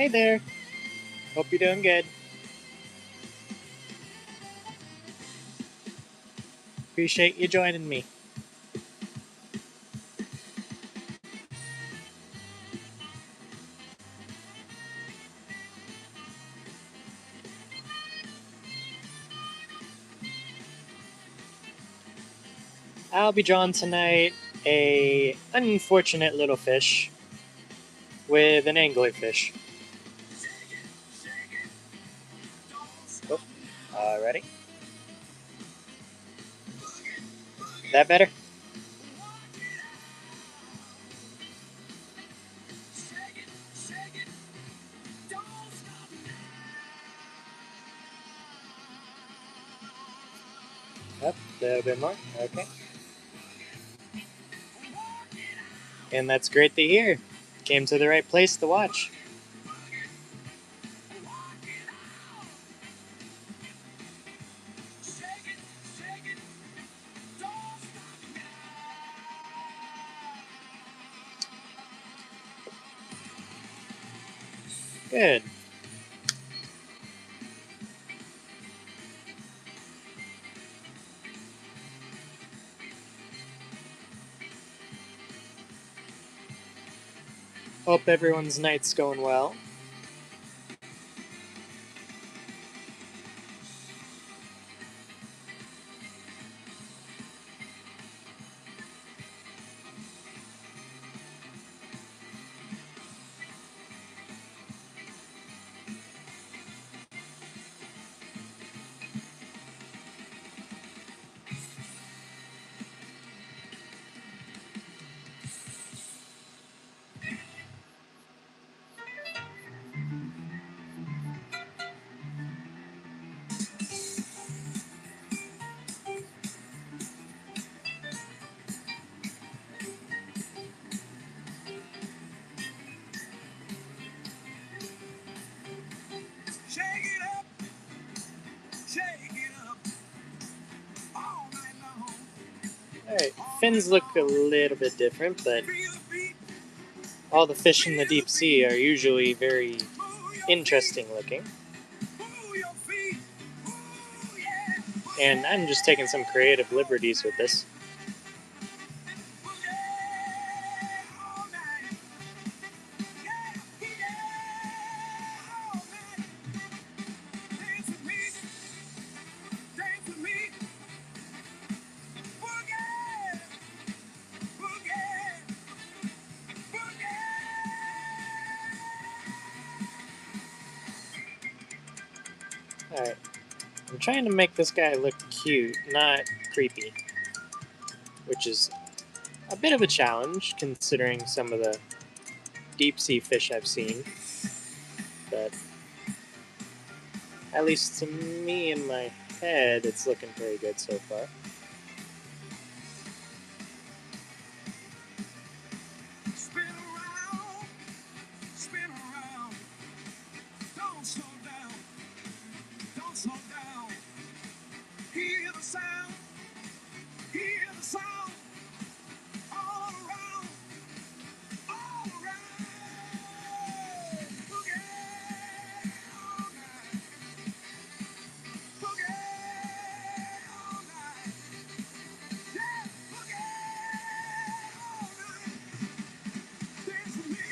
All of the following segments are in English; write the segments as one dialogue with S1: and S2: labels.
S1: Hey there. Hope you're doing good. Appreciate you joining me. I'll be drawing tonight a unfortunate little fish with an anglerfish. Oh, alrighty. That better? Yep, a little bit more. Okay. And that's great to hear. Came to the right place to watch. Good. Hope everyone's night's going well. Alright, fins look a little bit different, but all the fish in the deep sea are usually very interesting looking. And I'm just taking some creative liberties with this. Alright, I'm trying to make this guy look cute, not creepy, which is a bit of a challenge considering some of the deep sea fish I've seen, but at least to me in my head, it's looking pretty good so far.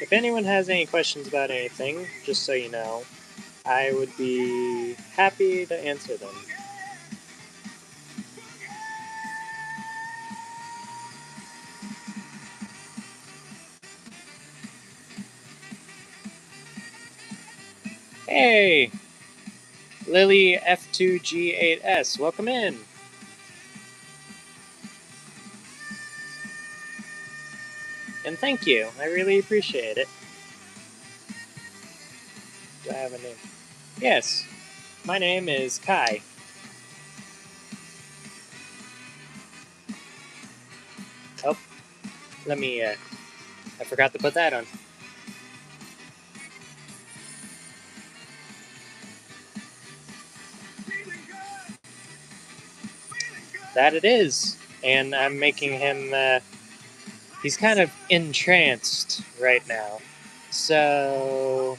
S1: If anyone has any questions about anything, just so you know, I would be happy to answer them. Hey! Lily F2G8S, welcome in! And thank you, I really appreciate it. Do I have a name? Yes, my name is Kai. Oh, let me, I forgot to put that on. That it is. And I'm making him, he's kind of entranced right now. So,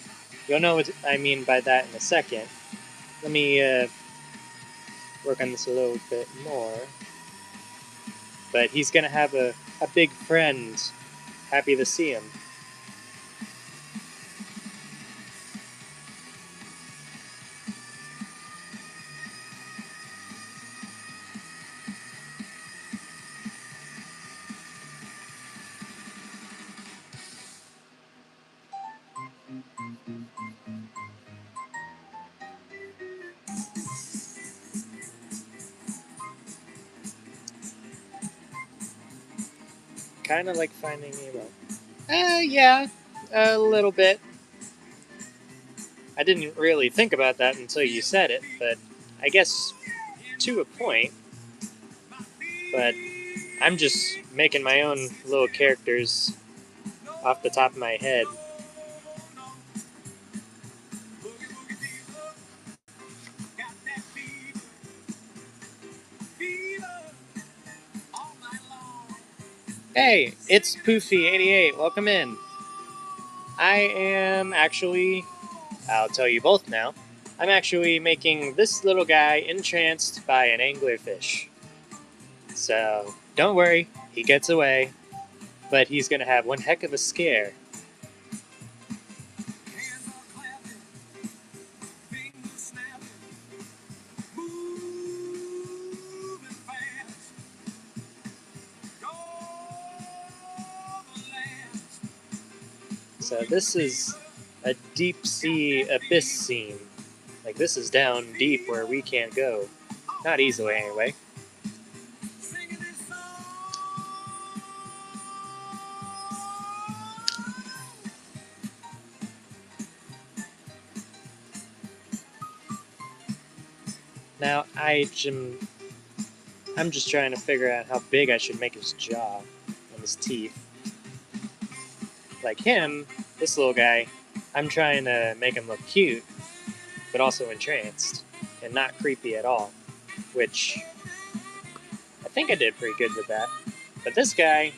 S1: You'll know what I mean by that in a second. Let me work on this a little bit more. But he's going to have a big friend. Happy to see him. Kind of like Finding Nemo. Yeah, a little bit. I didn't really think about that until you said it, but I guess to a point. But I'm just making my own little characters off the top of my head. Hey, it's Poofy88. Welcome in. I am actually, I'll tell you both now, I'm actually making this little guy entranced by an anglerfish. So, don't worry, he gets away, but he's gonna have one heck of a scare. So this is a deep sea abyss scene. Like, this is down deep where we can't go. Not easily, anyway. Now, I'm just trying to figure out how big I should make his jaw and his teeth. Like him, this little guy, I'm trying to make him look cute, but also entranced, and not creepy at all, which I think I did pretty good with that. But this guy,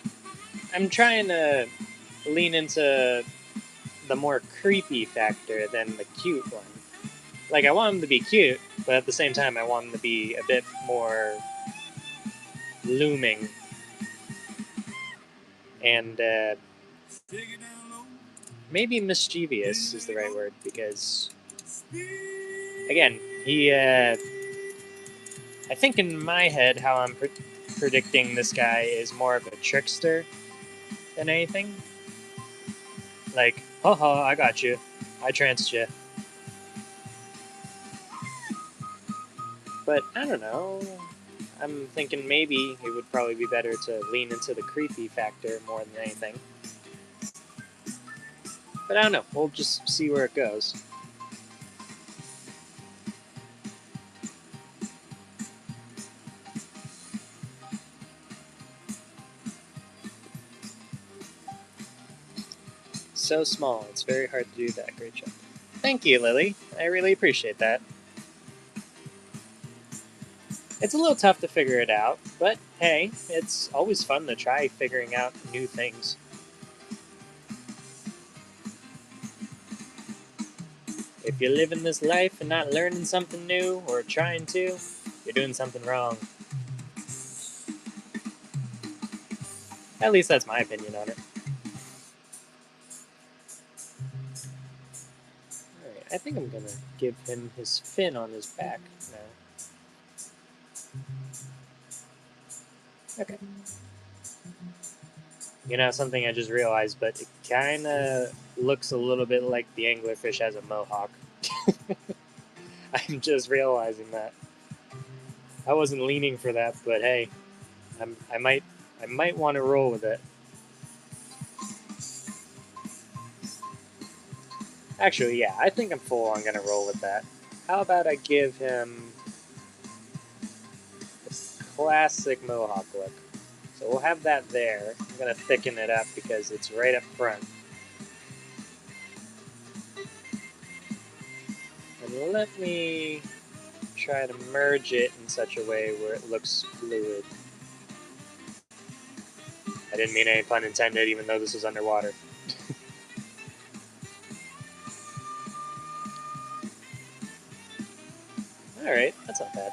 S1: I'm trying to lean into the more creepy factor than the cute one. Like, I want him to be cute, but at the same time, I want him to be a bit more looming. And maybe mischievous is the right word, because, again, he, I think in my head, how I'm predicting this guy is more of a trickster than anything. Like, haha, I got you. I tranced you. But I don't know. I'm thinking maybe it would probably be better to lean into the creepy factor more than anything. But I don't know. We'll just see where it goes. So small. It's very hard to do that. Great job. Thank you, Lily. I really appreciate that. It's a little tough to figure it out, but hey, it's always fun to try figuring out new things. If you're living this life and not learning something new or trying to, you're doing something wrong. At least that's my opinion on it. Alright, I think I'm gonna give him his fin on his back now. Okay. You know, something I just realized, but it kind of looks a little bit like the anglerfish has a mohawk. I'm just realizing that. I wasn't leaning for that, but hey, I might want to roll with it. Actually, yeah, I think I'm full on gonna roll with that. How about I give him the classic mohawk look? So we'll have that there. I'm gonna thicken it up because it's right up front. And let me try to merge it in such a way where it looks fluid. I didn't mean any pun intended, even though this is underwater. Alright, that's not bad.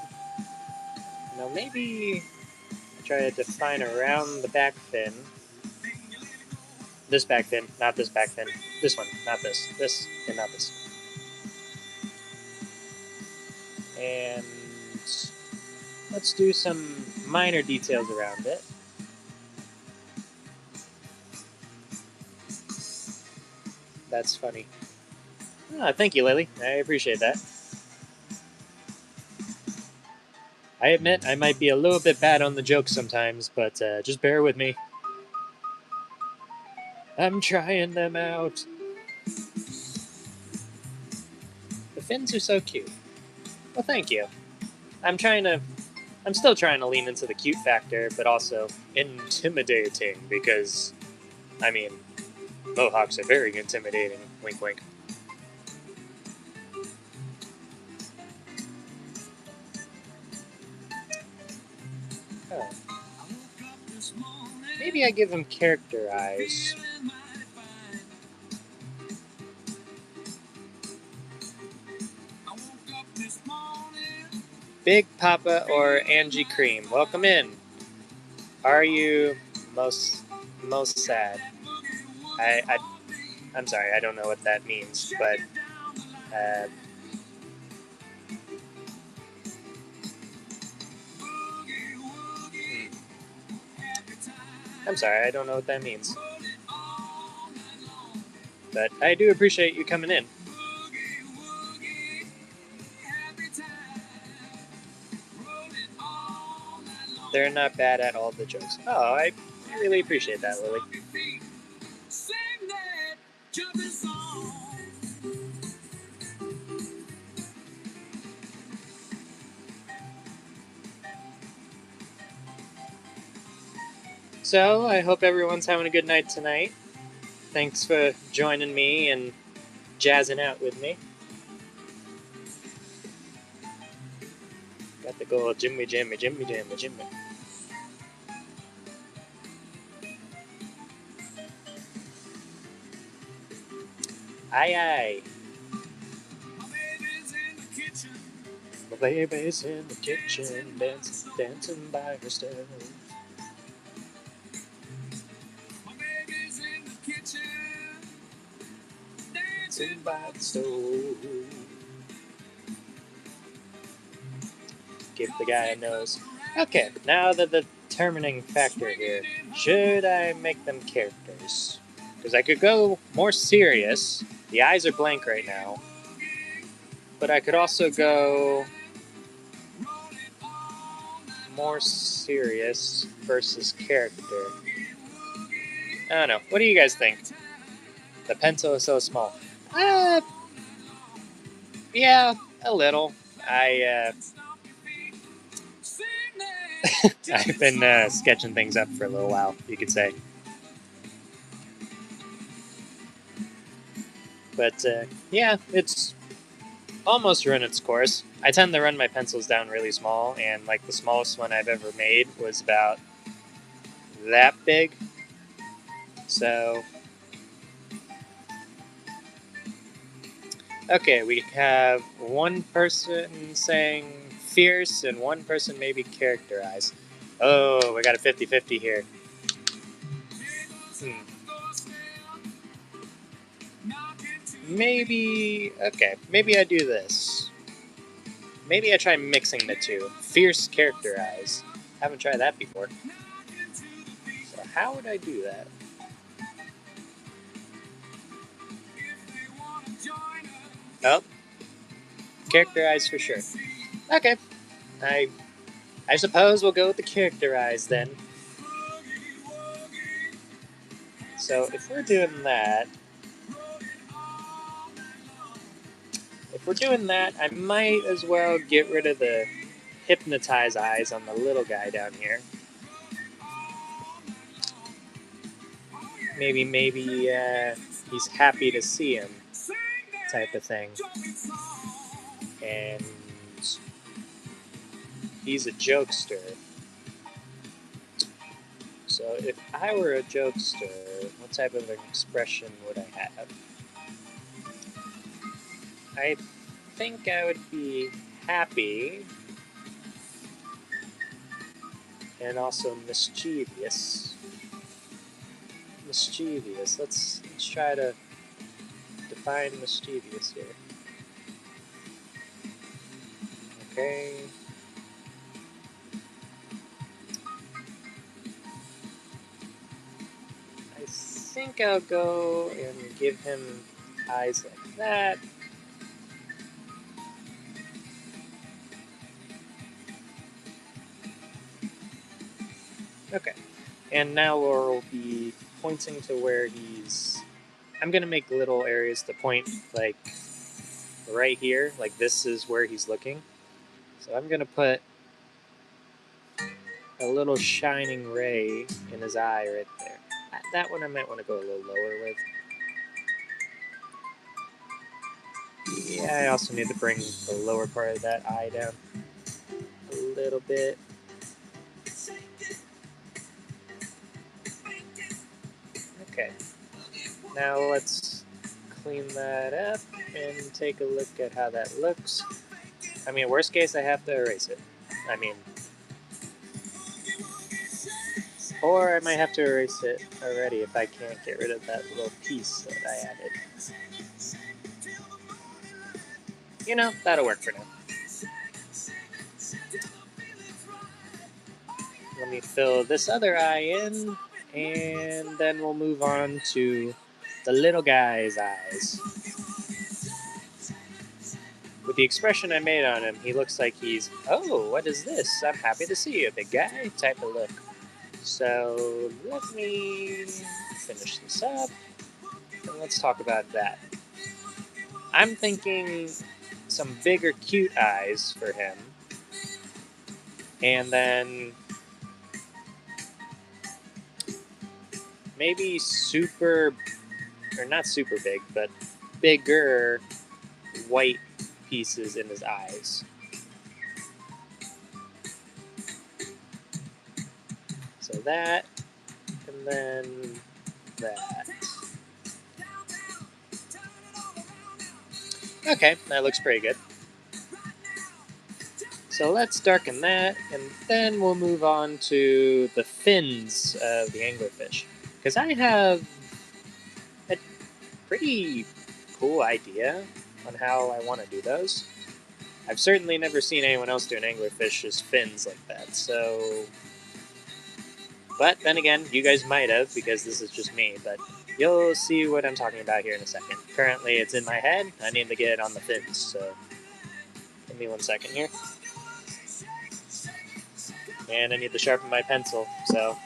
S1: Now maybe I try to define around the back fin. This back fin, not this back fin. This one, not this. This, and not this. And let's do some minor details around it. That's funny. Ah, thank you, Lily. I appreciate that. I admit I might be a little bit bad on the jokes sometimes, but just bear with me. I'm trying them out. The fins are so cute. Well, thank you. I'm still trying to lean into the cute factor, but also intimidating because, I mean, mohawks are very intimidating. Wink, wink. Oh. Maybe I give him character eyes. Big Papa or Angie Cream, welcome in. Are you most sad? I'm sorry, I don't know what that means, but I'm sorry, I don't know what that means. But I do appreciate you coming in. They're not bad at all, the jokes. Oh, I really appreciate that, Lily. So, I hope everyone's having a good night tonight. Thanks for joining me and jazzing out with me. Got to go Jimmy. Aye, aye. My baby's in the kitchen, dancing by herself. Dancing by the stove. Give the guy a nose. Okay, now the determining factor here. Should I make them characters? Because I could go more serious. The eyes are blank right now. But I could also go more serious versus character. I don't know. What do you guys think? The pencil is so small. Yeah, a little. I've been sketching things up for a little while, you could say. But yeah, it's almost run its course. I tend to run my pencils down really small, and like the smallest one I've ever made was about that big. So, okay, we have one person saying fierce and one person maybe characterized. Oh, we got a 50-50 here. Maybe, okay, maybe I do this. Maybe I try mixing the two. Fierce characterize. Haven't tried that before. So how would I do that? Oh, characterize for sure. Okay, I suppose we'll go with the characterize then. So if we're doing that, I might as well get rid of the hypnotize eyes on the little guy down here. Maybe he's happy to see him, type of thing. And he's a jokester. So if I were a jokester, what type of an expression would I have? I think I would be happy and also mischievous. Mischievous. Let's try to define mischievous here. Okay. I think I'll go and give him eyes like that. Okay. And now we'll be pointing to where he's... I'm going to make little areas to point, like, right here. Like, this is where he's looking. So I'm going to put a little shining ray in his eye right there. That one I might want to go a little lower with. Yeah, I also need to bring the lower part of that eye down a little bit. Okay. Now let's clean that up and take a look at how that looks. I mean, worst case, I have to erase it. I mean, or I might have to erase it already if I can't get rid of that little piece that I added. You know, that'll work for now. Let me fill this other eye in, and then we'll move on to the little guy's eyes. With the expression I made on him, he looks like he's, oh, what is this? I'm happy to see you, big guy, type of look. So let me finish this up, and let's talk about that. I'm thinking some bigger, cute eyes for him, and then maybe super, or not super big, but bigger white pieces in his eyes. So that, and then that. Okay, that looks pretty good. So let's darken that, and then we'll move on to the fins of the anglerfish. Because I have a pretty cool idea on how I want to do those. I've certainly never seen anyone else do an anglerfish's fins like that, so... But then again, you guys might have, because this is just me, but you'll see what I'm talking about here in a second. Currently, it's in my head. I need to get it on the fins, so give me 1 second here. And I need to sharpen my pencil, so...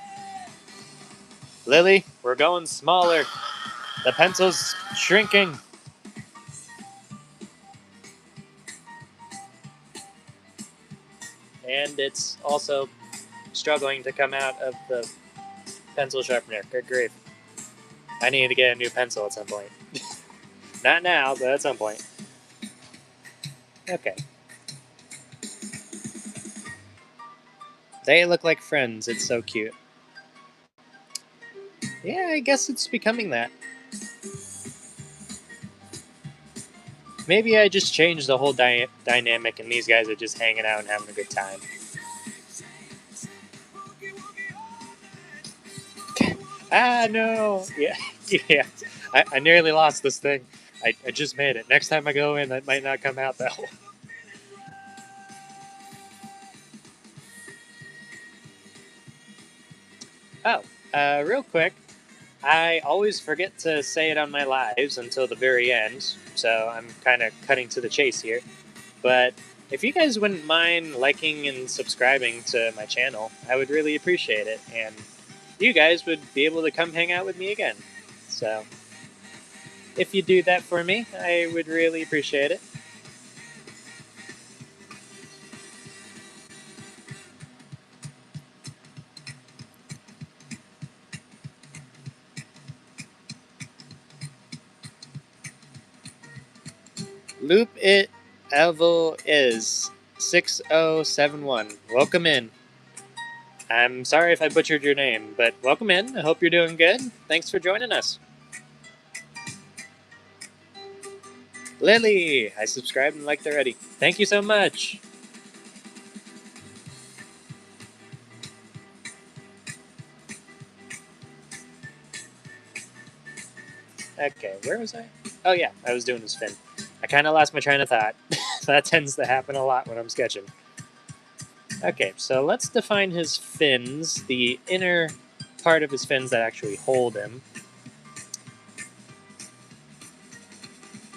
S1: Lily, we're going smaller. The pencil's shrinking. And it's also struggling to come out of the pencil sharpener. Good grief. I need to get a new pencil at some point. Not now, but at some point. Okay. They look like friends. It's so cute. Yeah, I guess it's becoming that. Maybe I just changed the whole dynamic and these guys are just hanging out and having a good time. Ah, no! Yeah, yeah. I nearly lost this thing. I just made it. Next time I go in, that might not come out that way. Oh, real quick, I always forget to say it on my lives until the very end, so I'm kind of cutting to the chase here. But if you guys wouldn't mind liking and subscribing to my channel, I would really appreciate it, and you guys would be able to come hang out with me again. So if you do that for me, I would really appreciate it. Loop it Evel is 6071. Welcome in. I'm sorry if I butchered your name, but welcome in. I hope you're doing good. Thanks for joining us. Lily! I subscribed and liked already. Thank you so much! Okay, where was I? Oh yeah, I was doing his fin. I kind of lost my train of thought. That tends to happen a lot when I'm sketching. Okay, so let's define his fins, the inner part of his fins that actually hold him.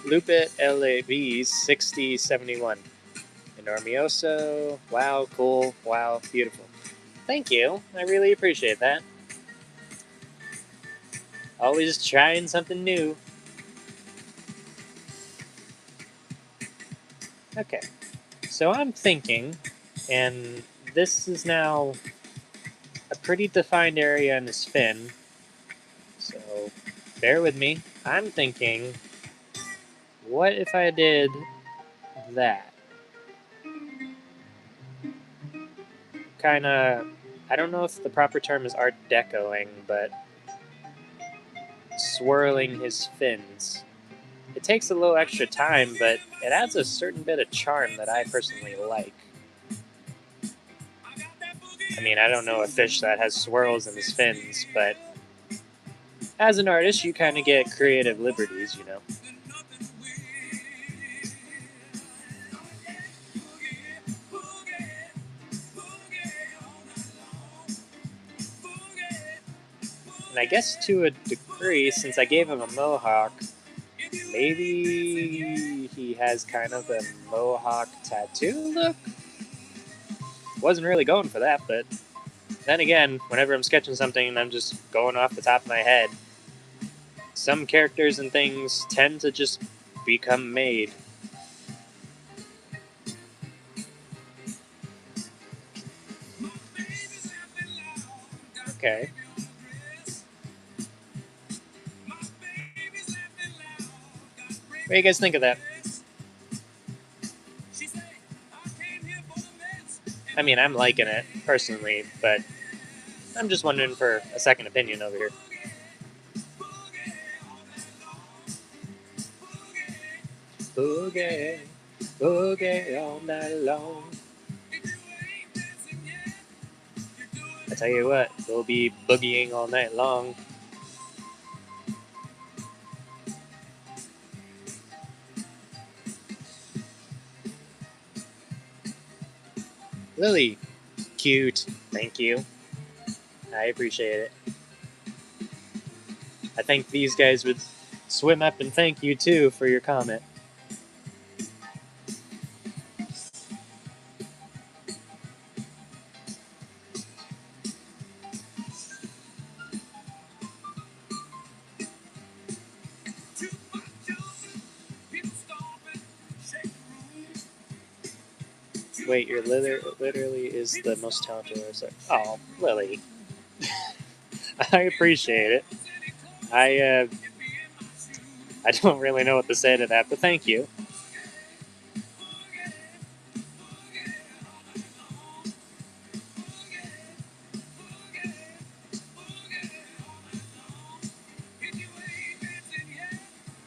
S1: Lupit LAV 6071. Enormioso. Wow, cool. Wow, beautiful. Thank you. I really appreciate that. Always trying something new. Okay, so I'm thinking, and this is now a pretty defined area in his fin, so bear with me. I'm thinking, what if I did that? Kind of, I don't know if the proper term is art decoing, but swirling his fins. It takes a little extra time, but it adds a certain bit of charm that I personally like. I mean, I don't know a fish that has swirls in his fins, but as an artist, you kind of get creative liberties, you know. And I guess to a degree, since I gave him a mohawk, maybe he has kind of a mohawk tattoo look? Wasn't really going for that, but then again, whenever I'm sketching something and I'm just going off the top of my head, some characters and things tend to just become made. Okay. What do you guys think of that? I mean, I'm liking it personally, but I'm just wondering for a second opinion over here. Boogie, boogie all night long. I tell you what, we'll be boogieing all night long. Lily, cute. Thank you. I appreciate it. I think these guys would swim up and thank you too for your comment. Wait, you're literally is the most talented artist. Oh, Lily. I appreciate it. I I don't really know what to say to that, but thank you.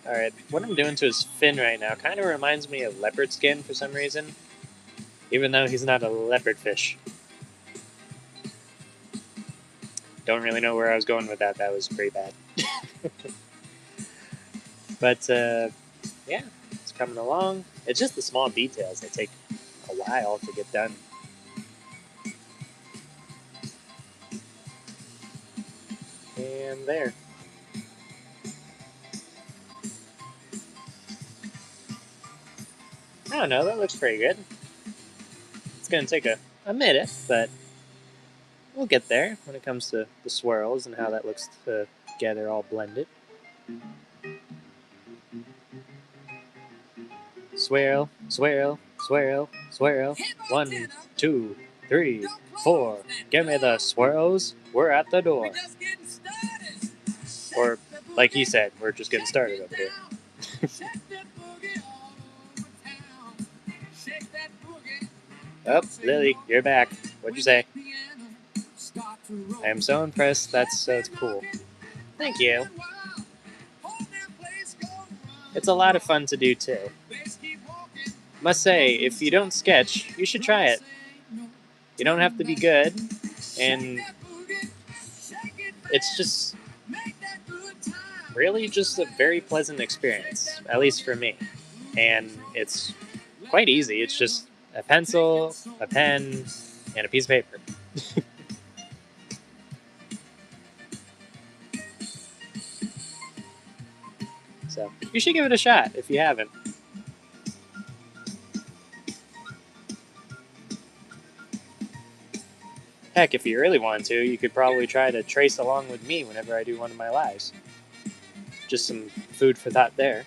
S1: Alright, what I'm doing to his fin right now kind of reminds me of leopard skin for some reason, even though he's not a leopard fish. Don't really know where I was going with that. That was pretty bad. But, yeah, it's coming along. It's just the small details that take a while to get done. And there. I don't know, that looks pretty good. It's going to take a minute, but we'll get there when it comes to the swirls and how that looks together all blended. Swirl, swirl, swirl, swirl. 1, 2, 3, 4. Give me the swirls. We're at the door. Or, like he said, we're just getting started over here. Oh, Lily, you're back. What'd you say? I am so impressed. That's cool. Thank you. It's a lot of fun to do too. Must say, if you don't sketch, you should try it. You don't have to be good, and it's just really just a very pleasant experience, at least for me. And it's quite easy. It's just a pencil, a pen, and a piece of paper. So you should give it a shot if you haven't. Heck, if you really want to, you could probably try to trace along with me whenever I do one of my lives. Just some food for thought there.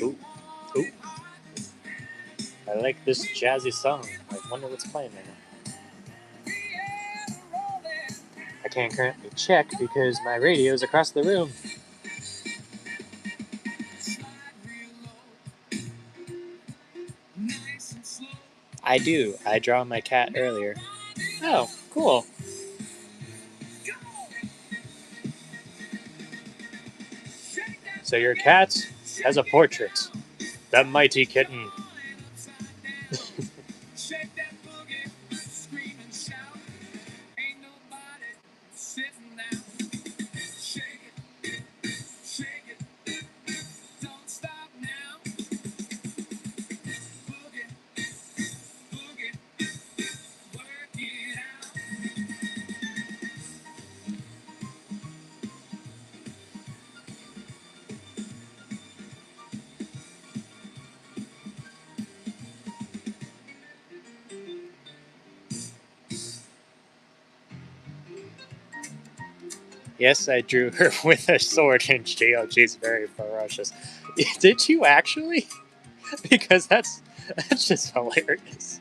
S1: Ooh, ooh. I like this jazzy song. I wonder what's playing right now. I can't currently check because my radio is across the room. I do. I draw my cat earlier. Oh, cool. So your cat has a portrait. That mighty kitten. Yes, I drew her with a sword and shield. She's very ferocious. Did you actually? Because that's just hilarious.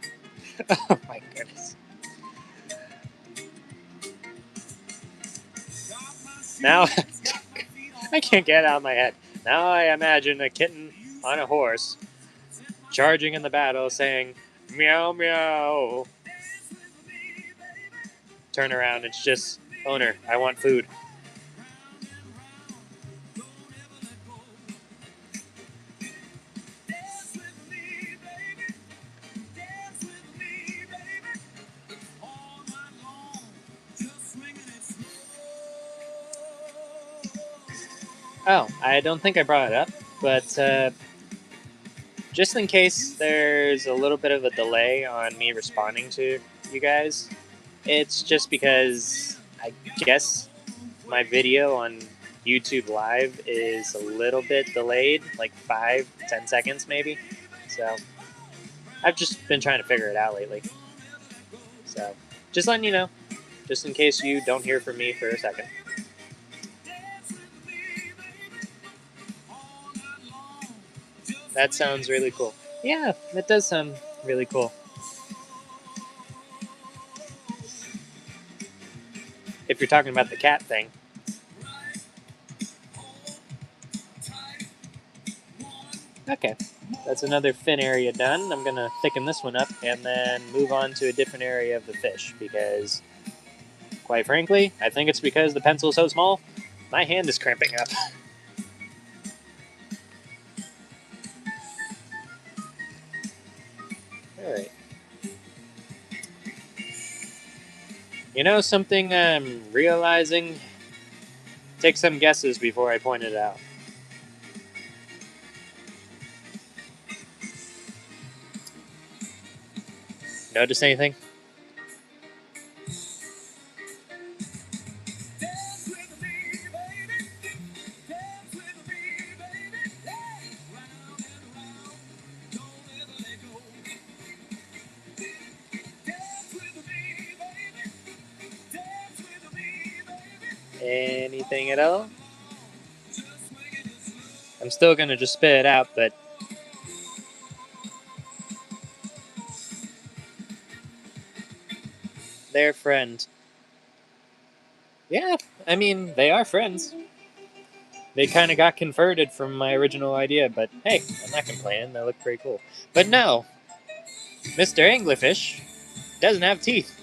S1: Oh my goodness. Now I can't get it out of my head. Now I imagine a kitten on a horse charging in the battle saying meow meow. Turn around, it's just owner, I want food. Oh, I don't think I brought it up, but just in case there's a little bit of a delay on me responding to you guys, it's just because I guess my video on YouTube Live is a little bit delayed, like 5-10 seconds maybe. So I've just been trying to figure it out lately. So just letting you know, just in case you don't hear from me for a second. That sounds really cool. Yeah, that does sound really cool. If you're talking about the cat thing. Okay, that's another fin area done. I'm going to thicken this one up and then move on to a different area of the fish because, quite frankly, I think it's because the pencil is so small, my hand is cramping up. Alright. You know something I'm realizing? Take some guesses before I point it out. Notice anything? Anything at all? I'm still going to just spit it out, but their friend. Yeah, I mean, they are friends. They kind of got converted from my original idea, but hey, I'm not complaining. They look pretty cool. But no, Mr. Anglerfish doesn't have teeth.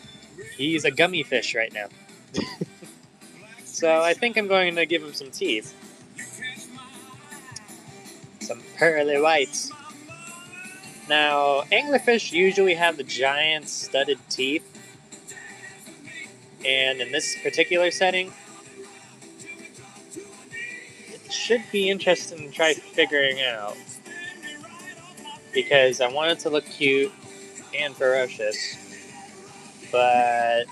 S1: He's a gummy fish right now. So I think I'm going to give him some teeth. Some pearly whites. Now, anglerfish usually have the giant studded teeth, and in this particular setting, it should be interesting to try figuring out, because I want it to look cute and ferocious, but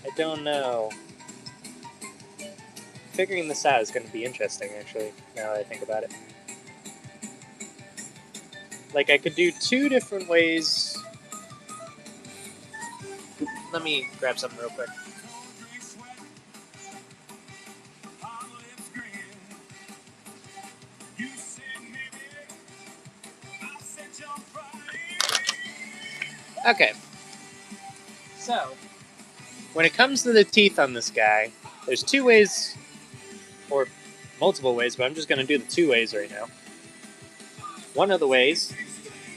S1: I don't know. Figuring this out is going to be interesting, actually, now that I think about it. Like, I could do two different ways. Let me grab something real quick. Okay, so when it comes to the teeth on this guy, there's two ways, or multiple ways, but I'm just going to do the two ways right now. One of the ways,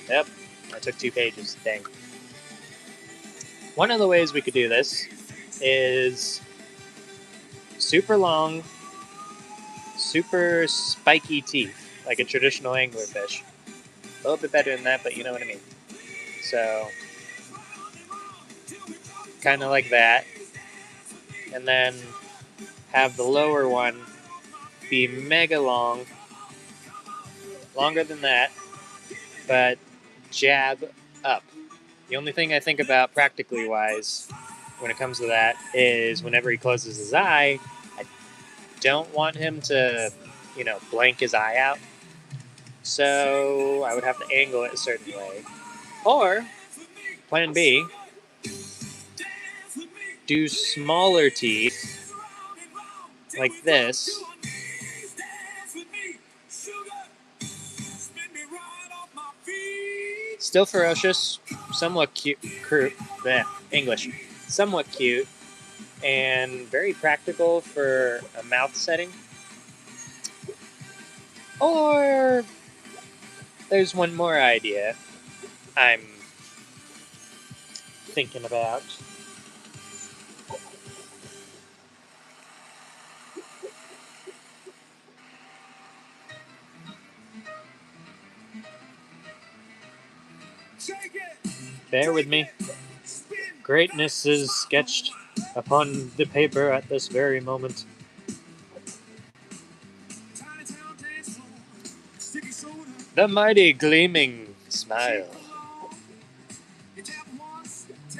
S1: yep, I took 2 pages, dang. One of the ways we could do this is super long, super spiky teeth, like a traditional anglerfish. A little bit better than that, but you know what I mean. So, kind of like that. And then have the lower one be mega long, longer than that, but jab up. The only thing I think about practically wise when it comes to that is whenever he closes his eye, I don't want him to, blank his eye out. So I would have to angle it a certain way. Or, plan B, do smaller teeth like this. Still ferocious, somewhat cute, English, somewhat cute, and very practical for a mouth setting. Or there's one more idea I'm thinking about. Bear with me. Greatness is sketched upon the paper at this very moment. The mighty gleaming smile.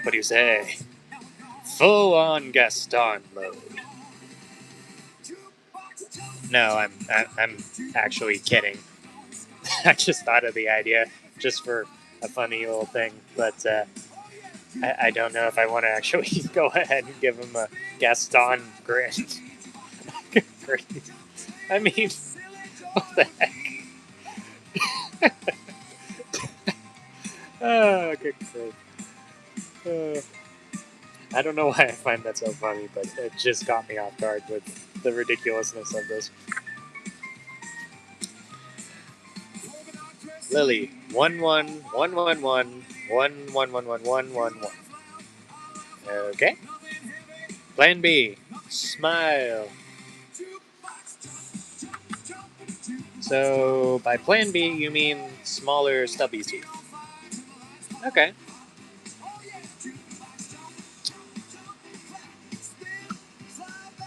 S1: What do you say? Full on Gaston mode. No, I'm actually kidding. I just thought of the idea just for a funny little thing, but I don't know if I want to actually go ahead and give him a Gaston grin. I mean, what the heck? Oh, good grief. I don't know why I find that so funny, but it just caught me off guard with the ridiculousness of this. Lily, 11111111111. Okay. Plan B, smile. So by plan B, you mean smaller, stubby teeth. Okay.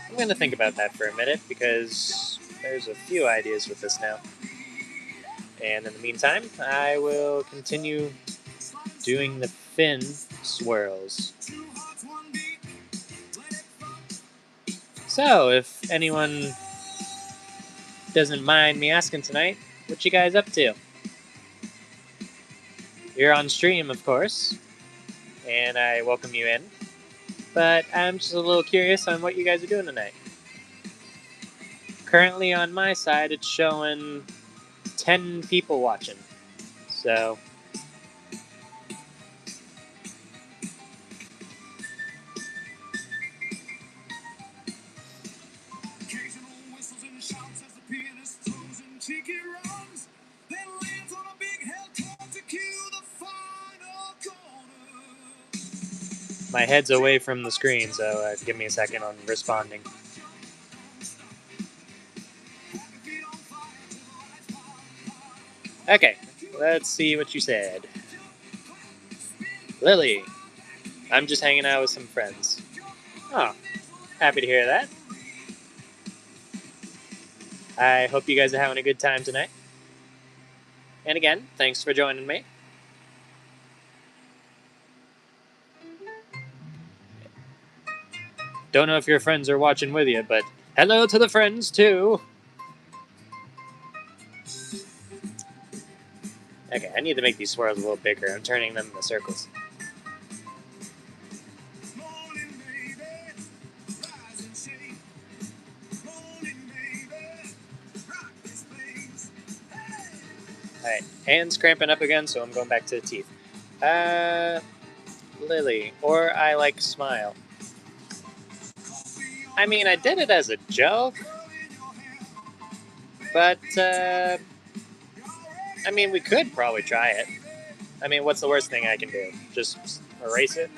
S1: I'm going to think about that for a minute because there's a few ideas with this now. And in the meantime, I will continue doing the fin swirls. So, if anyone doesn't mind me asking tonight, what you guys up to? You're on stream, of course, and I welcome you in. But I'm just a little curious on what you guys are doing tonight. Currently on my side, it's showing 10 people watching. So, My head's away from the screen, so give me a second on responding. Okay, let's see what you said. Lily, I'm just hanging out with some friends. Oh, happy to hear that. I hope you guys are having a good time tonight. And again, thanks for joining me. Don't know if your friends are watching with you, but hello to the friends, too. Okay, I need to make these swirls a little bigger. I'm turning them into circles. Alright, hands cramping up again, so I'm going back to the teeth. Lily, or I like smile. I mean, I did it as a joke, but, I mean, we could probably try it. I mean, what's the worst thing I can do? Just erase it?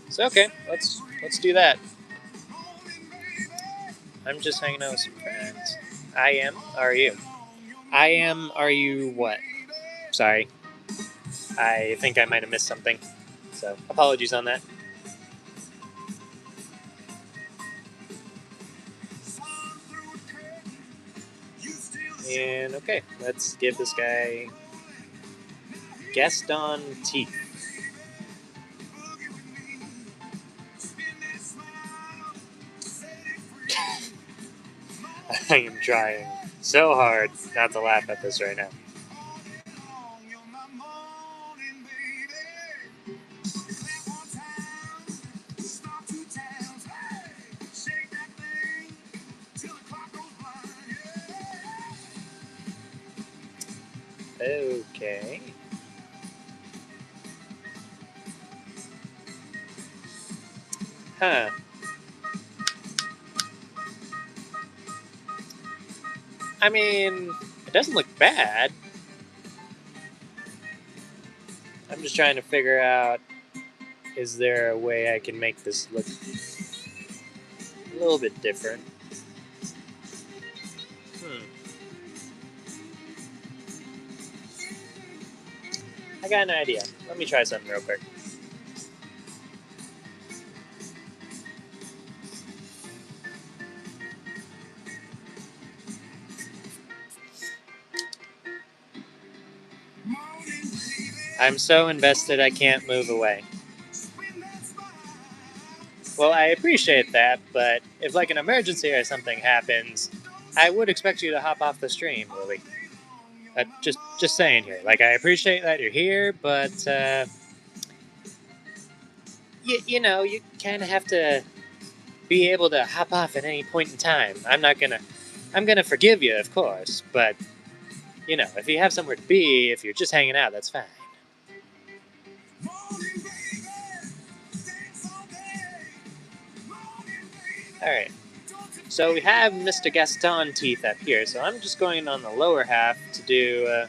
S1: So, okay, let's do that. I'm just hanging out with some friends. I am, are you? I am, are you what? Sorry. I think I might have missed something. So, apologies on that. And okay, let's give this guy Gaston teeth. I am trying so hard not to laugh at this right now. Okay. Huh. I mean, it doesn't look bad. I'm just trying to figure out, is there a way I can make this look a little bit different? I got an idea. Let me try something real quick. I'm so invested I can't move away. Well, I appreciate that, but if like an emergency or something happens, I would expect you to hop off the stream, Lily. Just saying here. Like, I appreciate that you're here, but you know, you kind of have to be able to hop off at any point in time. I'm gonna forgive you, of course, but you know, if you have somewhere to be, if you're just hanging out, that's fine. All right. So we have Mr. Gaston teeth up here, so I'm just going on the lower half to do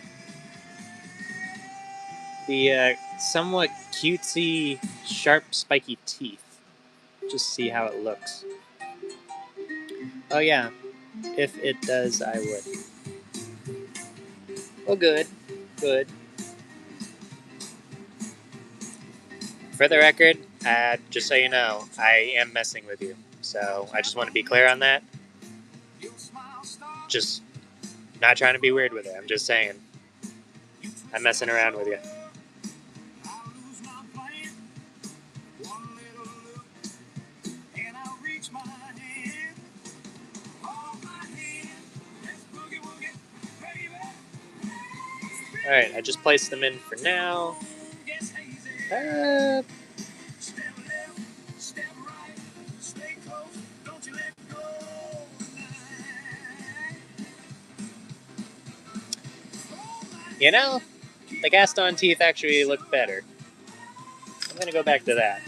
S1: the somewhat cutesy, sharp, spiky teeth. Just see how it looks. Oh yeah, if it does, I would. Oh, good. Good. For the record, just so you know, I am messing with you. So I just want to be clear on that. Just not trying to be weird with it. I'm just saying. I'm messing around with you. Alright, I just placed them in for now. You know, the Gaston teeth actually look better. I'm going to go back to that.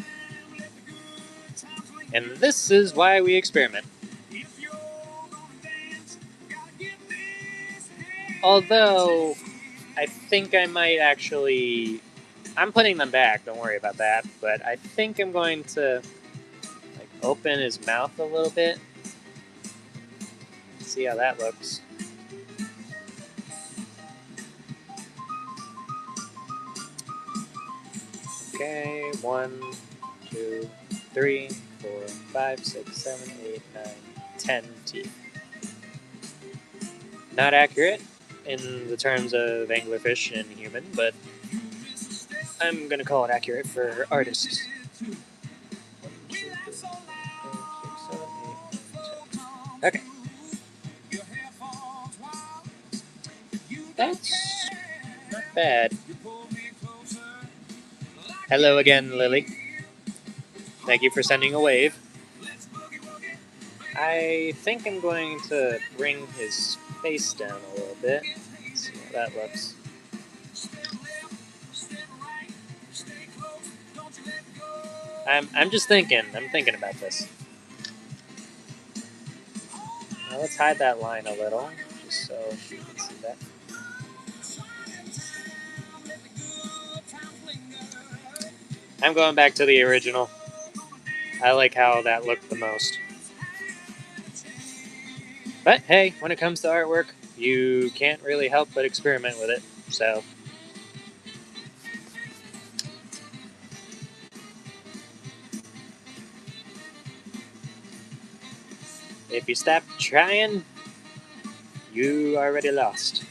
S1: And this is why we experiment. Although, I think I might actually I'm putting them back. Don't worry about that. But I think I'm going to like open his mouth a little bit. See how that looks. Okay, 1, 2, 3, 4, 5, 6, 7, 8, 9, 10 teeth. Not accurate in the terms of anglerfish and human, but I'm gonna call it accurate for artists. 1, 2, 3, 4, 5, 6, 7, 8, 9, 10. Okay. That's not bad. Hello again, Lily. Thank you for sending a wave. I think I'm going to bring his face down a little bit. Let's see how that looks. I'm just thinking. I'm thinking about this. Now let's hide that line a little, just so you can see that. I'm going back to the original. I like how that looked the most. But hey, when it comes to artwork, you can't really help but experiment with it. So if you stop trying, you already lost.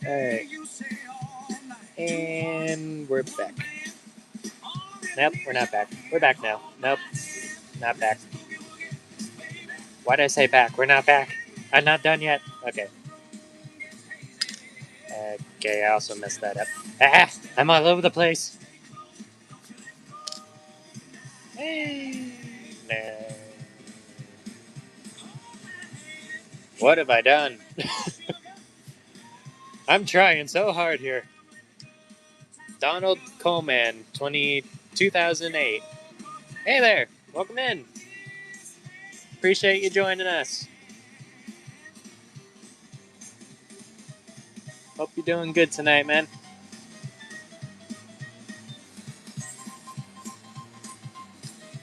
S1: Alright. And we're back. Nope, we're not back. We're back now. Nope, not back. Why did I say back? We're not back. I'm not done yet. Okay. Okay, I also messed that up. Ah! I'm all over the place. No. What have I done? I'm trying so hard here. Donald Coleman, 2008. Hey there, welcome in. Appreciate you joining us. Hope you're doing good tonight, man.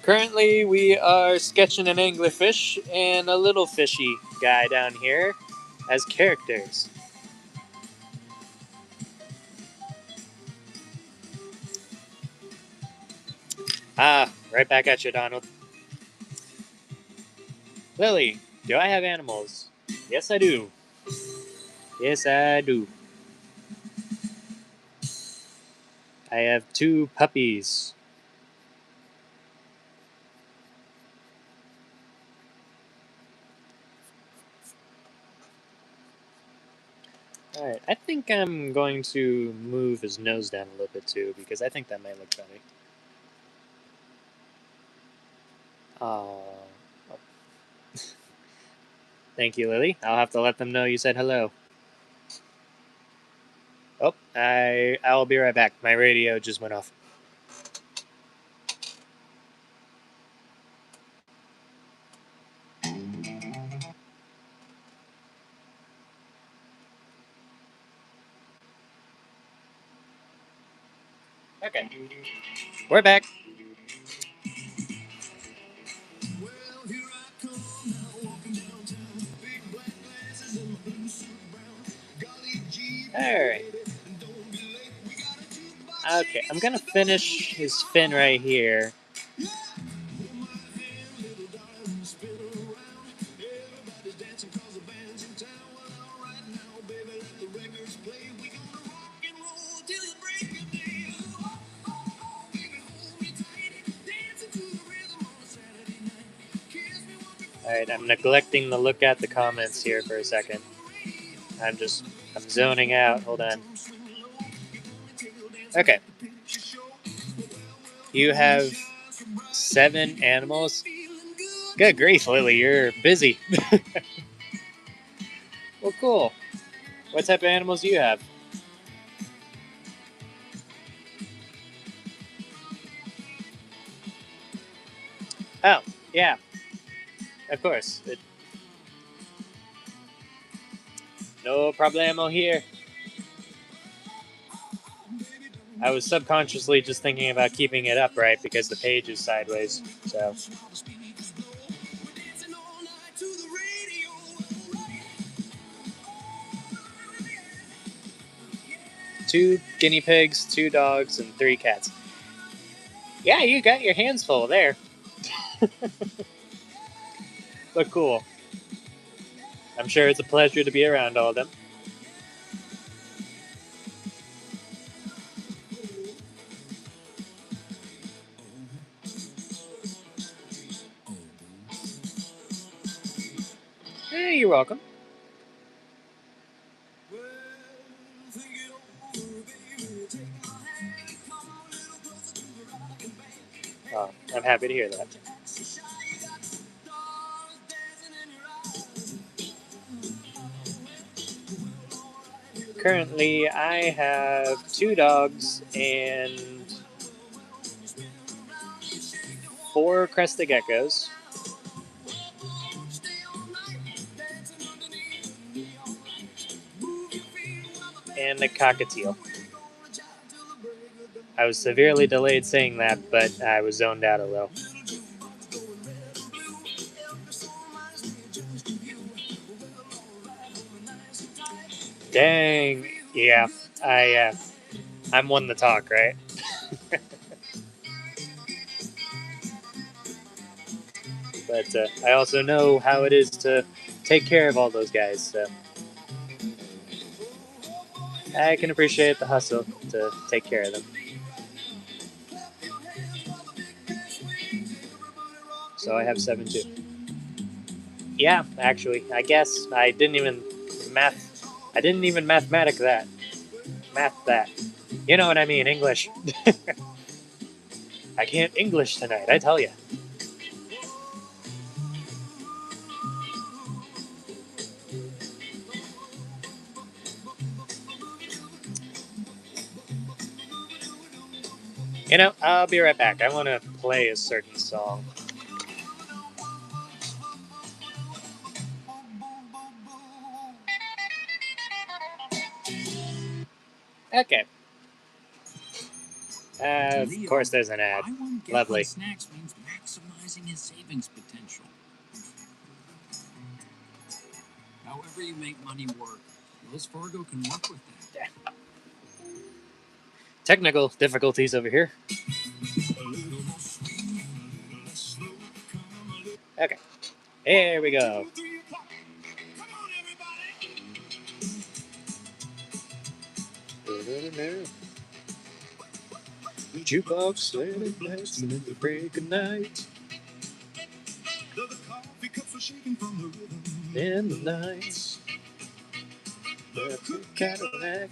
S1: Currently, we are sketching an anglerfish and a little fishy guy down here as characters. Ah, right back at you, Donald. Lily, do I have animals? Yes, I do. Yes, I do. I have 2 puppies. Alright, I think I'm going to move his nose down a little bit too, because I think that might look funny. Oh. Thank you, Lily. I'll have to let them know you said hello. Oh, I'll be right back. My radio just went off. Okay. We're back. Alright. Okay, I'm gonna finish his fin right here. Alright, I'm neglecting to look at the comments here for a second. I'm zoning out. Hold on. Okay. You have 7 animals. Good grief, Lily, you're busy. Well, cool. What type of animals do you have? Oh, yeah. Of course. No problemo here. I was subconsciously just thinking about keeping it upright because the page is sideways. So. Two guinea pigs, 2 dogs, and 3 cats. Yeah, you got your hands full there. But cool. I'm sure it's a pleasure to be around all of them. Hey, you're welcome. Oh, I'm happy to hear that. Currently, I have 2 dogs and 4 crested geckos. And a cockatiel. I was severely delayed saying that, but I was zoned out a little. Dang. Yeah, I'm one to talk, right? But I also know how it is to take care of all those guys, so I can appreciate the hustle to take care of them. So I have 7 too. Yeah, actually, I guess I didn't even mathematic that. Math that. You know what I mean, English. I can't English tonight, I tell you. You know, I'll be right back. I want to play a certain song. Okay. Of course, there's an ad. Lovely.
S2: Snacks means maximizing his savings potential. However you make money work, Wells Fargo can work with that.
S1: Yeah. Technical difficulties over here. Okay. Here we go. Jukebox slamming nights and in the break of night. In the nights. The Cadillac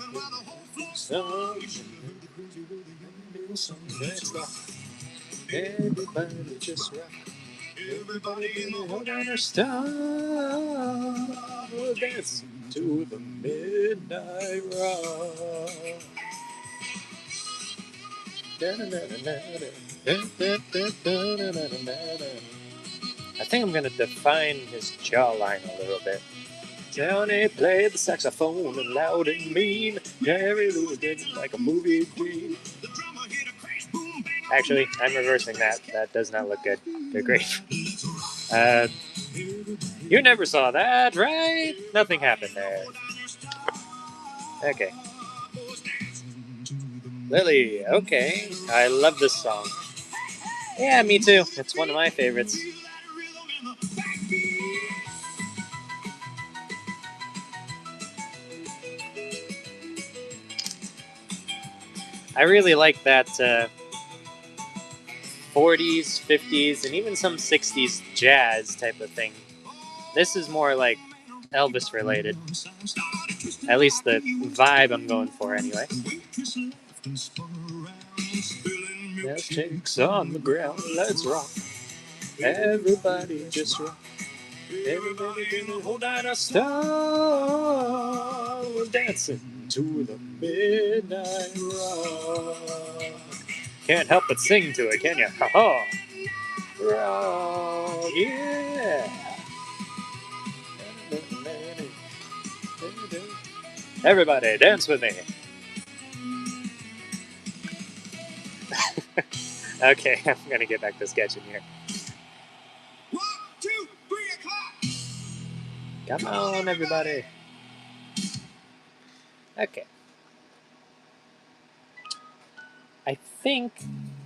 S1: song. Everybody just rock. Everybody hold on a star. We'll dance to the midnight rock. I think I'm gonna define his jawline a little bit. Johnny played the saxophone and loud and mean. Jerry Lewis did it like a movie dream. Actually, I'm reversing that. That does not look good. Good grief. You never saw that, right? Nothing happened there. Okay. Lily, okay. I love this song. Yeah, me too. It's one of my favorites. I really like that 40s, 50s, and even some 60s jazz type of thing. This is more like Elvis related. At least the vibe I'm going for, anyway. Let's chicks on the ground, let's rock. Everybody just rock. Everybody gonna hold on a star. We're dancing to the midnight rock. Can't help but sing to it, can you? Ha ha! Rock, yeah! Everybody, dance with me. Okay, I'm gonna get back to sketching here.
S2: 1, 2, 3 o'clock.
S1: Come on, everybody. Okay. I think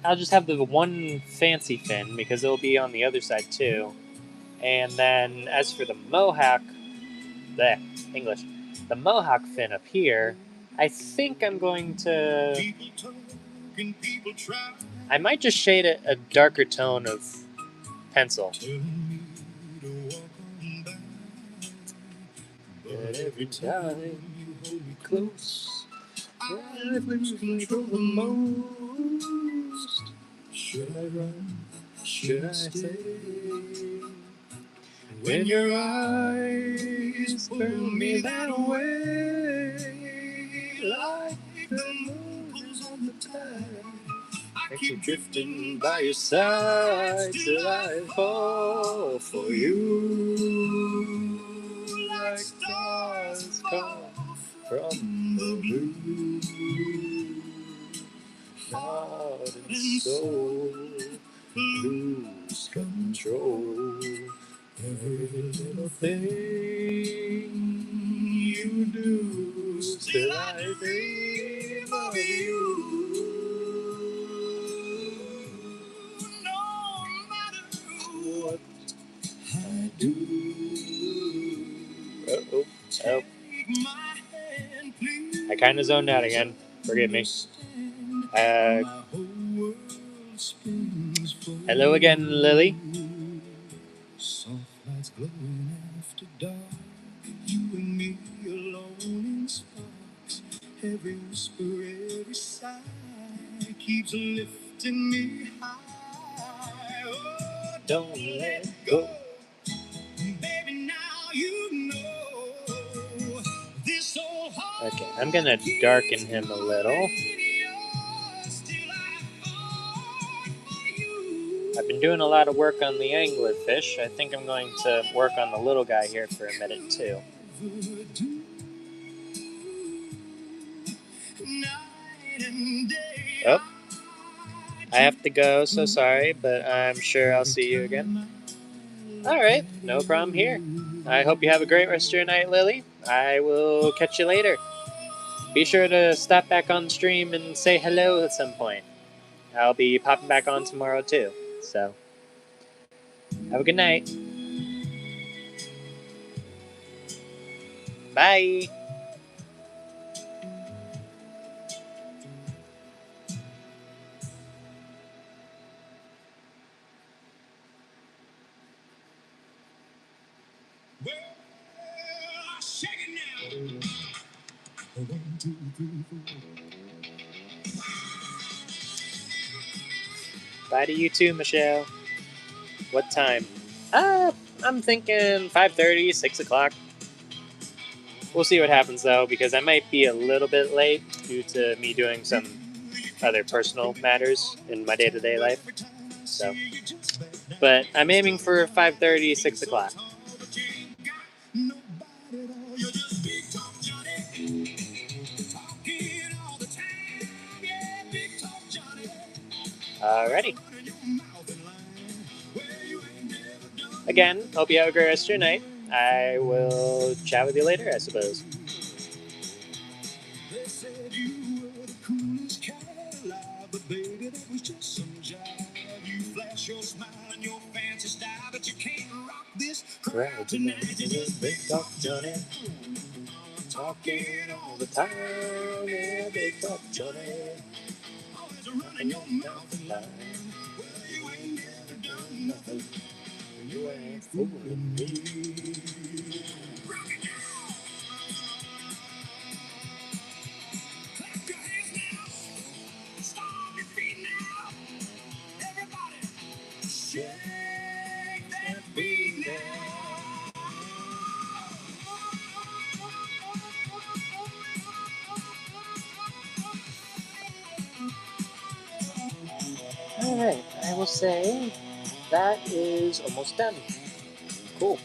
S1: I'll just have the one fancy fin because it'll be on the other side too. And then as for the mohawk, English, the mohawk fin up here, I think I'm going to. I might just shade it a darker tone of pencil. But every time you hold me close, I lose control the most. Should I run? Should I stay? When your eyes pull me that way, like the moon pulls on the tide, I keep drifting by your side till I fall for you, like stars fall from the blue. Heart and soul lose control. Every little thing you do, still I dream of you. No matter what I do. Uh-oh. Oh. I kind of zoned out again. Forgive me. Hello again, Lily. Soft lights glowing after dark. You and me alone in sparks. Every whisper, every sigh keeps lifting me high. Oh, don't let go. Baby, now you know this old heart. Okay, I'm gonna darken him a little. I've been doing a lot of work on the anglerfish. I think I'm going to work on the little guy here for a minute too. Oh, I have to go, so sorry, but I'm sure I'll see you again. Alright, no problem here. I hope you have a great rest of your night, Lily. I will catch you later. Be sure to stop back on stream and say hello at some point. I'll be popping back on tomorrow too, so have a good night. Bye.
S2: Well, I shake it now. 1, 2, 3, 4.
S1: Bye to you too, Michelle. What time? I'm thinking 5:30, 6 o'clock. We'll see what happens though, because I might be a little bit late due to me doing some other personal matters in my day-to-day life. So, but I'm aiming for 5:30, 6 o'clock. Alrighty. Again, hope you have a great rest of your night. I will chat with you later, I suppose. They said you were the coolest cat alive, but baby, that was just some jive. You flash your smile and your fancy style, but you can't rock this crowd tonight. You just big talk Johnny, talking all the time. Yeah, big talk Johnny, always running your mouth and lying. Well, you ain't never done nothing. You ain't fooling me. Rock it down. Clap your hands now. Stomp your feet now. Everybody, shake that beat now. Alright, I will say that is almost done. Cool.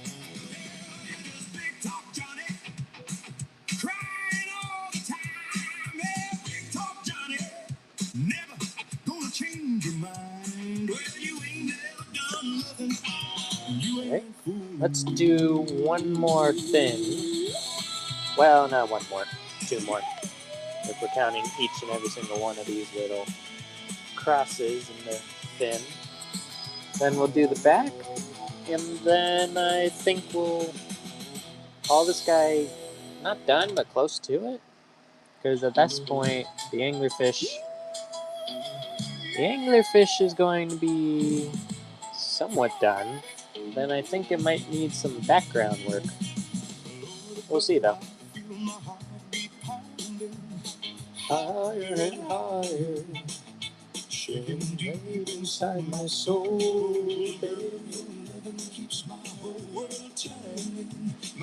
S1: Alright, let's do one more fin. Well, not one more, two more. If we're counting each and every single one of these little crosses in the fin. Then we'll do the back, and then I think we'll call this guy not done, but close to it. Because at this point, the anglerfish is going to be somewhat done. Then I think it might need some background work. We'll see though. Higher and higher, shaking deep inside my soul.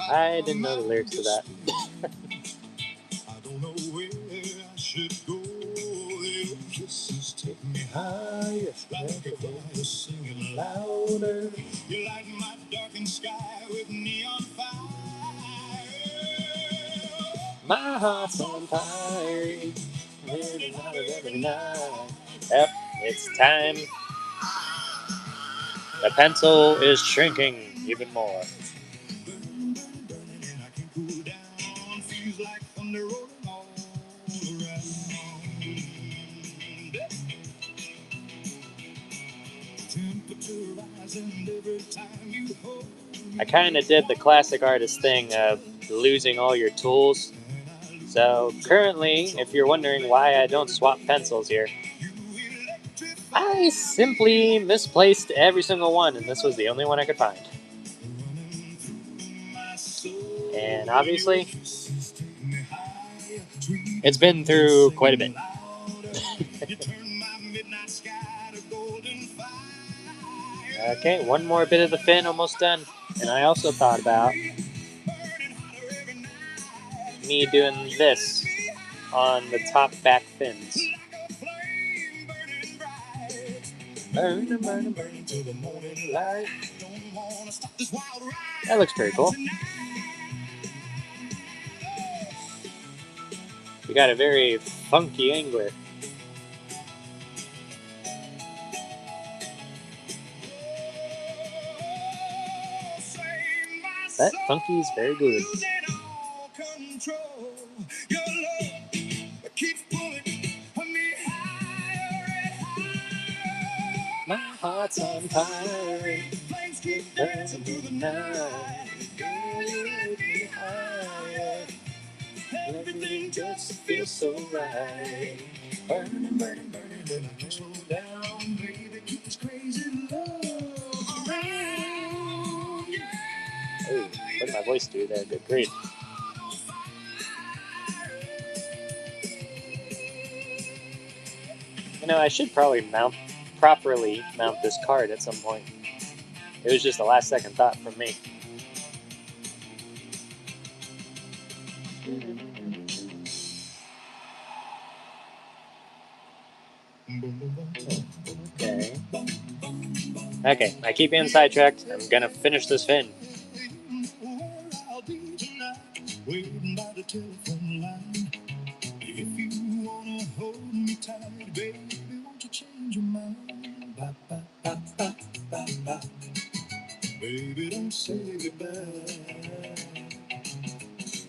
S1: I didn't know the lyrics to that. I don't know where I should go. Your kisses take me higher, like a fire singing louder. You light my darkened sky with neon fire. My heart's on fire, burning hotter every night. Yep, it's time. The pencil is shrinking even more. I kind of did the classic artist thing of losing all your tools. So currently, if you're wondering why I don't swap pencils here, I simply misplaced every single one, and this was the only one I could find. And obviously, it's been through quite a bit. Okay, one more bit of the fin, almost done. And I also thought about me doing this on the top back fins. Burn, burn, burn till the morning light. That looks pretty cool. We got a very funky angler. That funky is very good. My heart's on fire, dancing through the night. Girl, you lift me higher. Everything just feels so right. Burning, burning, burning, and I can't slow down. Baby, keep this crazy love around. Oh, what did my voice do there? Good grief. You know, I should probably properly mount this card at some point. It was just a last second thought from me. Okay, I keep being sidetracked. I'm gonna finish this fin. If you wanna hold me tight, baby, won't you change your mind? Ba, ba, ba, ba, ba, ba. Baby, don't say goodbye.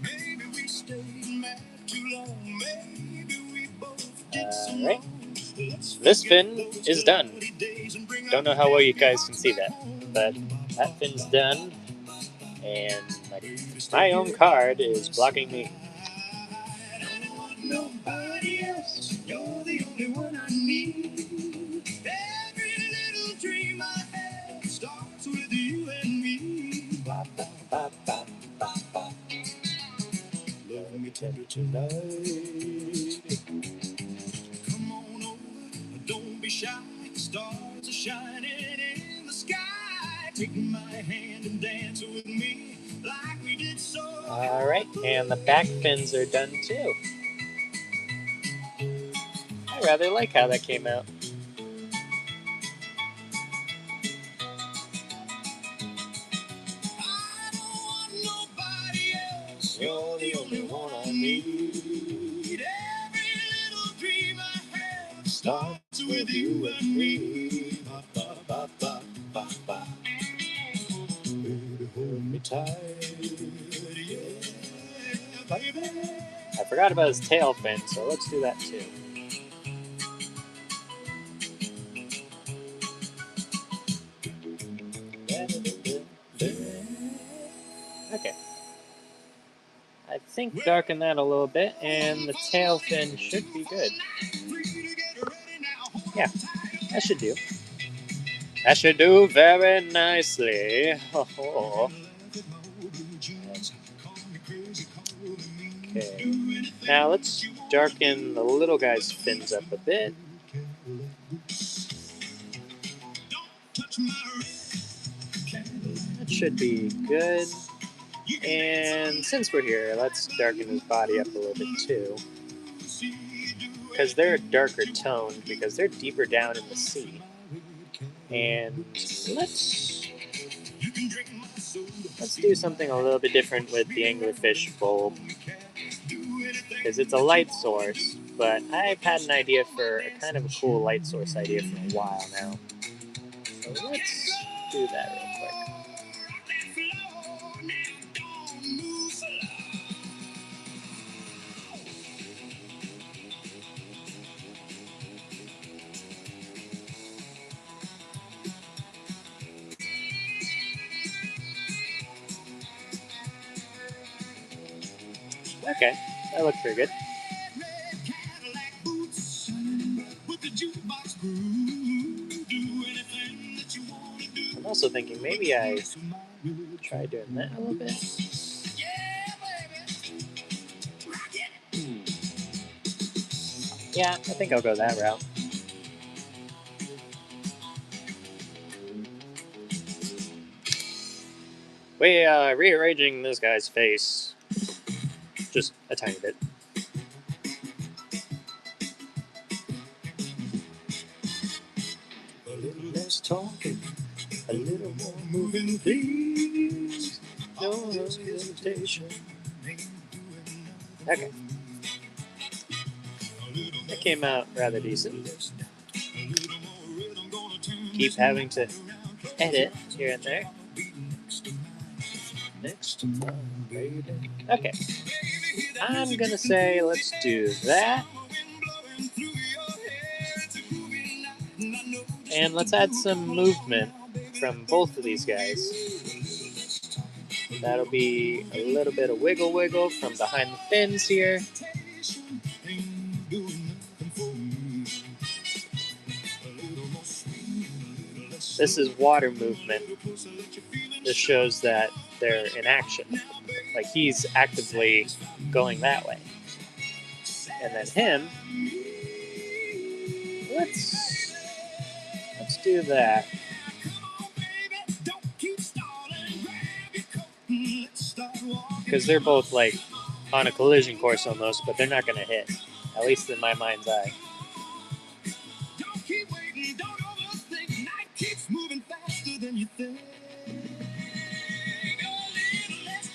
S1: Maybe we stayed mad too long. Maybe we both did some wrong. This fin is done. Don't know how well you guys can see that, but that fin's done, and my own card is blocking me. Nobody else, you're the only one I need. Every little dream I have starts with you and me. Ba, ba, ba, ba, ba, ba. Love me tender tonight. Come on over, don't be shy. Stars are shining in the sky. Take my hand and dance with me like we did so. All right, and the back fins are done too. I rather like how that came out. I don't want nobody else. You're the only one I need. Every little dream I have starts with you and me. Ba, ba, ba, ba, ba, ba. I forgot about his tail fin, so let's do that too. Okay. I think darken that a little bit, and the tail fin should be good. Yeah, that should do. That should do very nicely. Oh. Okay. Now let's darken the little guy's fins up a bit. That should be good. And since we're here, let's darken his body up a little bit too. Because they're darker toned, because they're deeper down in the sea. And let's do something a little bit different with the anglerfish bulb. Because it's a light source, but I've had an idea for a kind of a cool light source idea for a while now. So let's do that real quick. Okay, that looked pretty good. I'm also thinking maybe I try doing that a little bit. Yeah, I think I'll go that route. We're rearranging this guy's face just a tiny bit. A little less talking, a little more moving, please. No hesitation. Okay. That came out rather decent. Keep having to edit here and there. Next time, baby. Okay. I'm gonna say let's do that. And let's add some movement from both of these guys. That'll be a little bit of wiggle wiggle from behind the fins here. This is water movement. This shows that they're in action. Like he's actively going that way. And then him, let's do that. Because they're both like on a collision course almost, but they're not going to hit. At least in my mind's eye.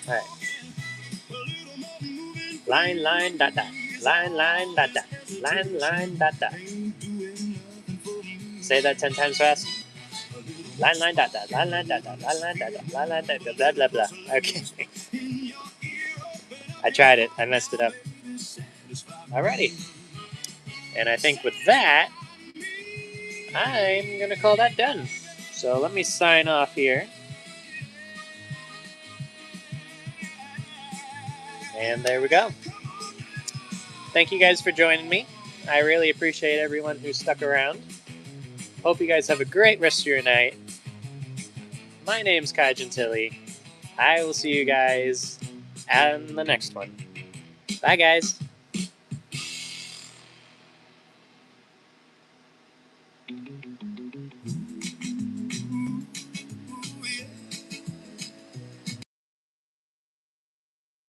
S1: Alright. Line, dot, dot. Line, dot, dot. Line, dot, dot. Say that 10 times fast. Line, dot, dot. Line, dot, dot. Line, dot, dot. Line, dot, dot. Blah, blah, blah. Okay. I tried it. I messed it up. Alrighty. And I think with that, I'm going to call that done. So let me sign off here. And there we go. Thank you guys for joining me. I really appreciate everyone who stuck around. Hope you guys have a great rest of your night. My name's Kai Gentile. I will see you guys on the next one. Bye, guys.